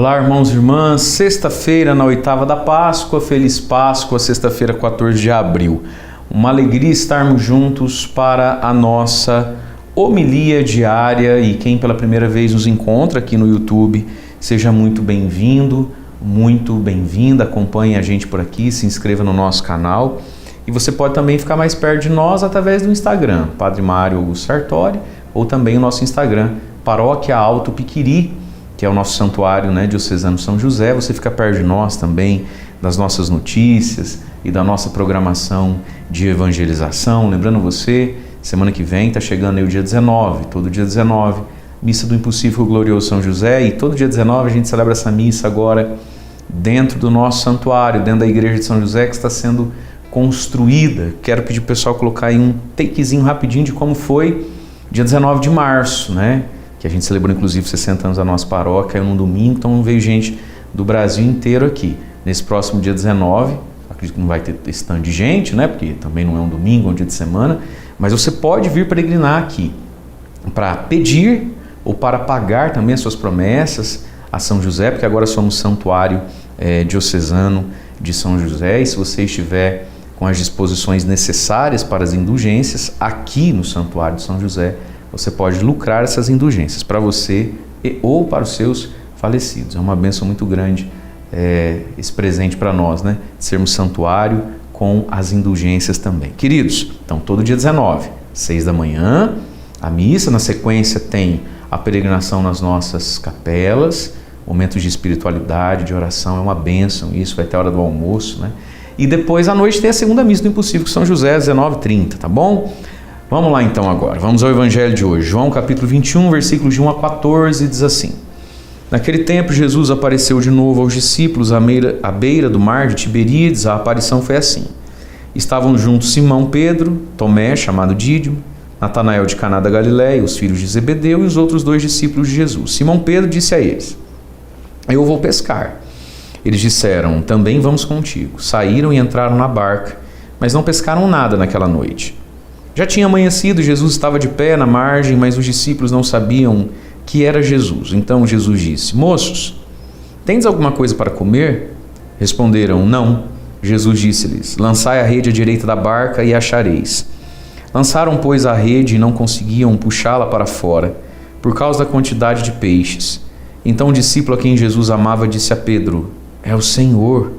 Olá, irmãos e irmãs, sexta-feira na oitava da Páscoa, feliz Páscoa, sexta-feira 14 de abril. Uma alegria estarmos juntos para a nossa homilia diária e quem pela primeira vez nos encontra aqui no YouTube, seja muito bem-vindo, muito bem-vinda, acompanhe a gente por aqui, se inscreva no nosso canal e você pode também ficar mais perto de nós através do Instagram, Padre Mário Augusto Sartori, ou também o nosso Instagram, Paróquia Alto Piquiri, que é o nosso santuário, diocesano São José. Você fica perto de nós também, das nossas notícias e da nossa programação de evangelização. Lembrando você, semana que vem está chegando aí o dia 19, todo dia 19, Missa do Impossível Glorioso São José, e todo dia 19 a gente celebra essa missa agora dentro do nosso santuário, dentro da igreja de São José que está sendo construída. Quero pedir para o pessoal colocar aí um takezinho rapidinho de como foi dia 19 de março, que a gente celebrou inclusive 60 anos da nossa paróquia, num domingo, então veio gente do Brasil inteiro aqui. Nesse próximo dia 19, acredito que não vai ter esse tanto de gente, porque também não é um domingo, é um dia de semana, mas você pode vir peregrinar aqui para pedir ou para pagar também as suas promessas a São José, porque agora somos santuário diocesano de São José, e se você estiver com as disposições necessárias para as indulgências aqui no santuário de São José, você pode lucrar essas indulgências para você ou para os seus falecidos. É uma bênção muito grande esse presente para nós, de sermos santuário com as indulgências também. Queridos, então todo dia 19, 6 da manhã, a missa, na sequência tem a peregrinação nas nossas capelas, momentos de espiritualidade, de oração, é uma bênção, isso vai ter a hora do almoço, E depois à noite tem a segunda missa do Impossível, que São José, às 19h30, tá bom? Vamos lá então agora, vamos ao Evangelho de hoje. João capítulo 21, versículos de 1 a 14, diz assim: Naquele tempo Jesus apareceu de novo aos discípulos à beira do mar de Tiberíades. A aparição foi assim: estavam juntos Simão Pedro, Tomé, chamado Dídimo, Natanael de Caná da Galileia, os filhos de Zebedeu e os outros 2 discípulos de Jesus. Simão Pedro disse a eles: Eu vou pescar. Eles disseram: Também vamos contigo. Saíram e entraram na barca, mas não pescaram nada naquela noite. Já tinha amanhecido e Jesus estava de pé na margem, mas os discípulos não sabiam que era Jesus. Então Jesus disse: Moços, tendes alguma coisa para comer? Responderam: Não. Jesus disse-lhes: Lançai a rede à direita da barca e achareis. Lançaram, pois, a rede e não conseguiam puxá-la para fora, por causa da quantidade de peixes. Então o discípulo a quem Jesus amava disse a Pedro: É o Senhor.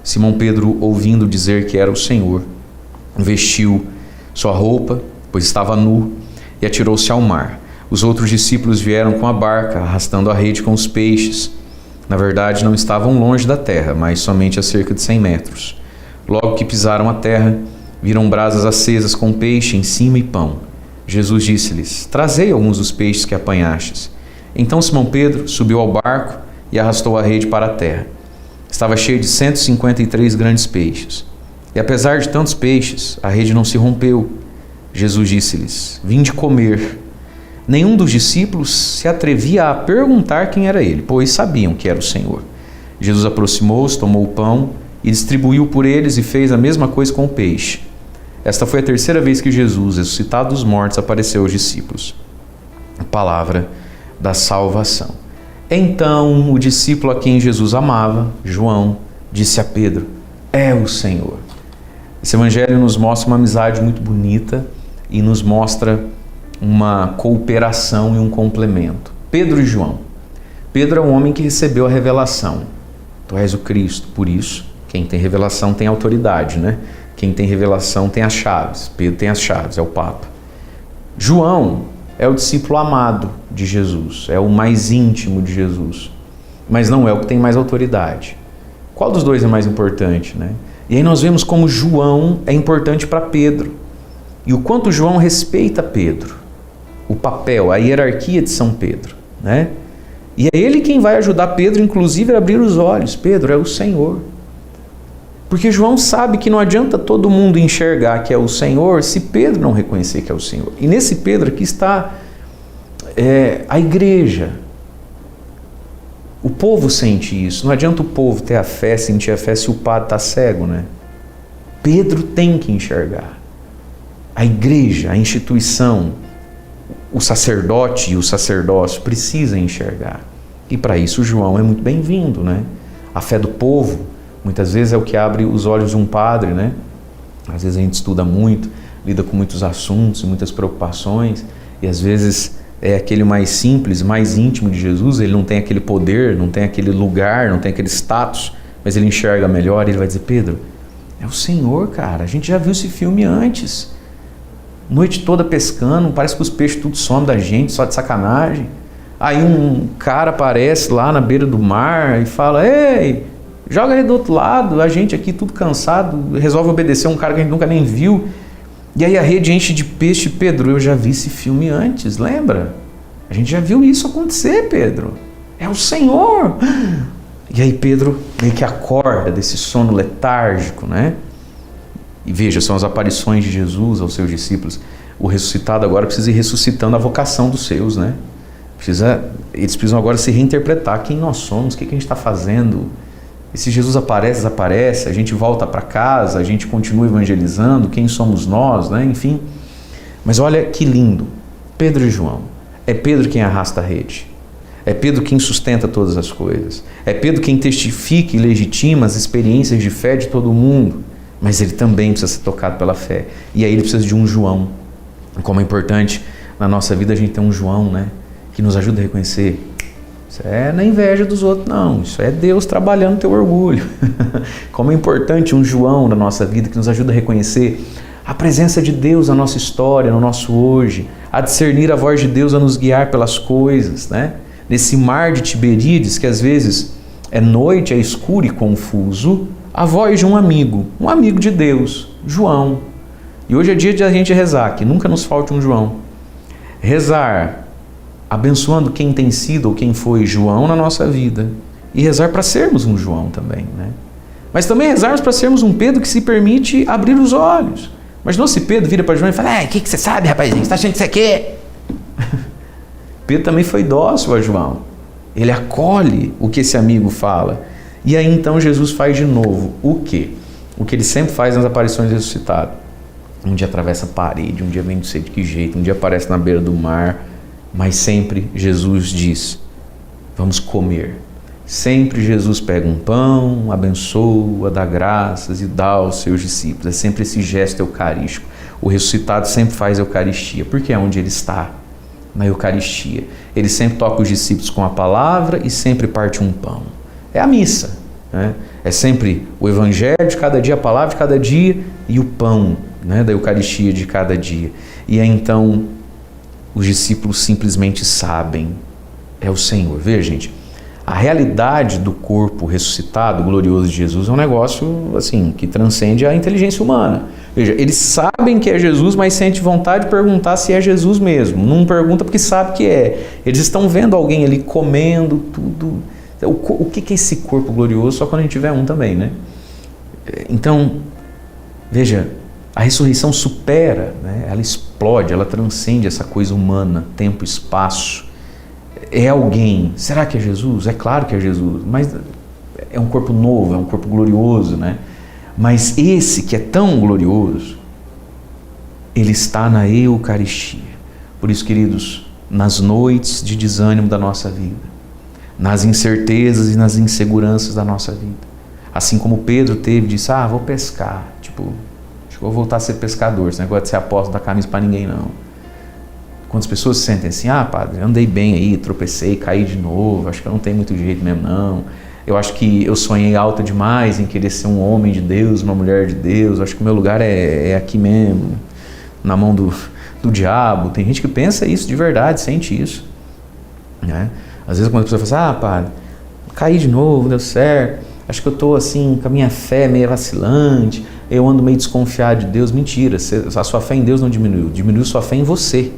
Simão Pedro, ouvindo dizer que era o Senhor, vestiu sua roupa, pois estava nu, e atirou-se ao mar. Os outros discípulos vieram com a barca, arrastando a rede com os peixes. Na verdade, não estavam longe da terra, mas somente a cerca de 100 metros. Logo que pisaram a terra, viram brasas acesas com peixe em cima e pão. Jesus disse-lhes: Trazei alguns dos peixes que apanhastes. Então Simão Pedro subiu ao barco e arrastou a rede para a terra. Estava cheia de 153 grandes peixes. E apesar de tantos peixes, a rede não se rompeu. Jesus disse-lhes: Vinde comer. Nenhum dos discípulos se atrevia a perguntar quem era ele, pois sabiam que era o Senhor. Jesus aproximou-se, tomou o pão e distribuiu por eles, e fez a mesma coisa com o peixe. Esta foi a terceira vez que Jesus, ressuscitado dos mortos, apareceu aos discípulos. A palavra da salvação. Então o discípulo a quem Jesus amava, João, disse a Pedro: É o Senhor. Esse evangelho nos mostra uma amizade muito bonita e nos mostra uma cooperação e um complemento. Pedro e João. Pedro é um homem que recebeu a revelação. Tu és o Cristo. Por isso, quem tem revelação tem autoridade, Quem tem revelação tem as chaves. Pedro tem as chaves, é o Papa. João é o discípulo amado de Jesus, é o mais íntimo de Jesus, mas não é o que tem mais autoridade. Qual dos dois é mais importante, E aí nós vemos como João é importante para Pedro e o quanto João respeita Pedro, o papel, a hierarquia de São Pedro, E é ele quem vai ajudar Pedro, inclusive, a abrir os olhos. Pedro, é o Senhor. Porque João sabe que não adianta todo mundo enxergar que é o Senhor se Pedro não reconhecer que é o Senhor. E nesse Pedro aqui está a igreja. O povo sente isso. Não adianta o povo ter a fé, sentir a fé se o padre está cego, Pedro tem que enxergar. A igreja, a instituição, o sacerdote e o sacerdócio precisa enxergar. E para isso João é muito bem-vindo, né? A fé do povo, muitas vezes é o que abre os olhos de um padre, né? Às vezes a gente estuda muito, lida com muitos assuntos, muitas preocupações, e às vezes é aquele mais simples, mais íntimo de Jesus, ele não tem aquele poder, não tem aquele lugar, não tem aquele status, mas ele enxerga melhor e ele vai dizer: Pedro, é o Senhor, cara, a gente já viu esse filme antes. Noite toda pescando, parece que os peixes tudo somem da gente, só de sacanagem. Aí um cara aparece lá na beira do mar e fala: ei, joga aí do outro lado, a gente aqui tudo cansado, resolve obedecer um cara que a gente nunca nem viu. E aí a rede enche de peixe. Pedro, eu já vi esse filme antes, lembra? A gente já viu isso acontecer, Pedro. É o Senhor. E aí Pedro meio que acorda desse sono letárgico, né? E veja, são as aparições de Jesus aos seus discípulos. O ressuscitado agora precisa ir ressuscitando a vocação dos seus, né? Eles precisam agora se reinterpretar quem nós somos, o que a gente está fazendo. E se Jesus aparece, desaparece, a gente volta para casa, a gente continua evangelizando, quem somos nós, né? Enfim. Mas olha que lindo, Pedro e João. É Pedro quem arrasta a rede. É Pedro quem sustenta todas as coisas. É Pedro quem testifica e legitima as experiências de fé de todo mundo. Mas ele também precisa ser tocado pela fé. E aí ele precisa de um João. Como é importante na nossa vida a gente ter um João, né? Que nos ajuda a reconhecer. Isso é na inveja dos outros, não. Isso é Deus trabalhando o teu orgulho. Como é importante um João na nossa vida que nos ajuda a reconhecer a presença de Deus na nossa história, no nosso hoje, a discernir a voz de Deus, a nos guiar pelas coisas, né? Nesse mar de Tiberíades, que às vezes é noite, é escuro e confuso, a voz de um amigo de Deus, João. E hoje é dia de a gente rezar, que nunca nos falte um João. Rezar abençoando quem tem sido ou quem foi João na nossa vida. E rezar para sermos um João também, né? Mas também rezarmos para sermos um Pedro que se permite abrir os olhos. Mas não se Pedro vira para João e fala: o que você sabe, rapazinho? Você está achando que você quer? Pedro também foi dócil a João. Ele acolhe o que esse amigo fala. E aí então Jesus faz de novo o quê? O que ele sempre faz nas aparições ressuscitado. Um dia atravessa a parede, um dia vem não sei de que jeito, um dia aparece na beira do mar, mas sempre Jesus diz: vamos comer. Sempre Jesus pega um pão, abençoa, dá graças e dá aos seus discípulos. É sempre esse gesto eucarístico. O ressuscitado sempre faz Eucaristia, porque é onde ele está, na Eucaristia. Ele sempre toca os discípulos com a palavra e sempre parte um pão. É a missa, né? É sempre o evangelho de cada dia, a palavra de cada dia e o pão, né, da Eucaristia de cada dia. E aí então os discípulos simplesmente sabem, é o Senhor. Veja, gente, a realidade do corpo ressuscitado, glorioso de Jesus, é um negócio assim que transcende a inteligência humana. Veja, eles sabem que é Jesus, mas sentem vontade de perguntar se é Jesus mesmo. Não pergunta porque sabe que é. Eles estão vendo alguém ali comendo tudo. O que é esse corpo glorioso? Só quando a gente tiver um também, né? Então, veja, a ressurreição supera, né? Ela explode, ela transcende essa coisa humana, tempo, espaço. É alguém. Será que é Jesus? É claro que é Jesus, mas é um corpo novo, é um corpo glorioso, né? Mas esse que é tão glorioso, ele está na Eucaristia. Por isso, queridos, nas noites de desânimo da nossa vida, nas incertezas e nas inseguranças da nossa vida, assim como Pedro teve, disse: vou pescar, tipo, acho que vou voltar a ser pescador, esse negócio de ser apóstolo da camisa para ninguém não. Quando as pessoas se sentem assim: padre, andei bem aí, tropecei, caí de novo, acho que eu não tenho muito jeito mesmo não, eu acho que eu sonhei alto demais em querer ser um homem de Deus, uma mulher de Deus, acho que o meu lugar é aqui mesmo, na mão do diabo. Tem gente que pensa isso de verdade, sente isso, né? Às vezes quando a pessoa fala assim: padre, caí de novo, deu certo, acho que eu estou assim, com a minha fé meio vacilante, eu ando meio desconfiado de Deus. Mentira, a sua fé em Deus não diminuiu sua fé em você.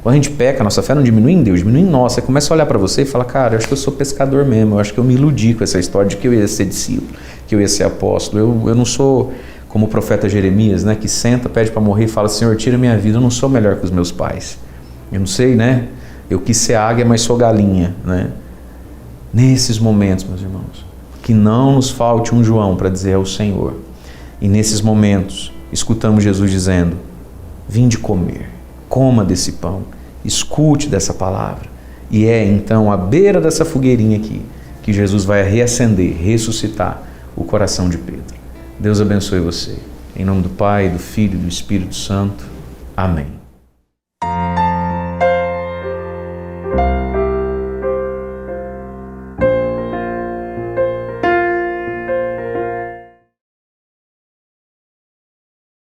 Quando a gente peca, a nossa fé não diminui em Deus, diminui em nós. Você começa a olhar para você e fala: cara, eu acho que eu sou pescador mesmo, eu acho que eu me iludi com essa história de que eu ia ser discípulo, que eu ia ser apóstolo. Eu não sou como o profeta Jeremias, né, que senta, pede para morrer e fala: Senhor, tira minha vida, eu não sou melhor que os meus pais. Eu não sei, né? Eu quis ser águia, mas sou galinha, né? Nesses momentos, meus irmãos, que não nos falte um João para dizer ao Senhor. E nesses momentos, escutamos Jesus dizendo: vinde comer, coma desse pão, escute dessa palavra E é então à beira dessa fogueirinha aqui que Jesus vai reacender, ressuscitar o coração de Pedro. Deus abençoe você. Em nome do Pai, do Filho e do Espírito Santo. Amém.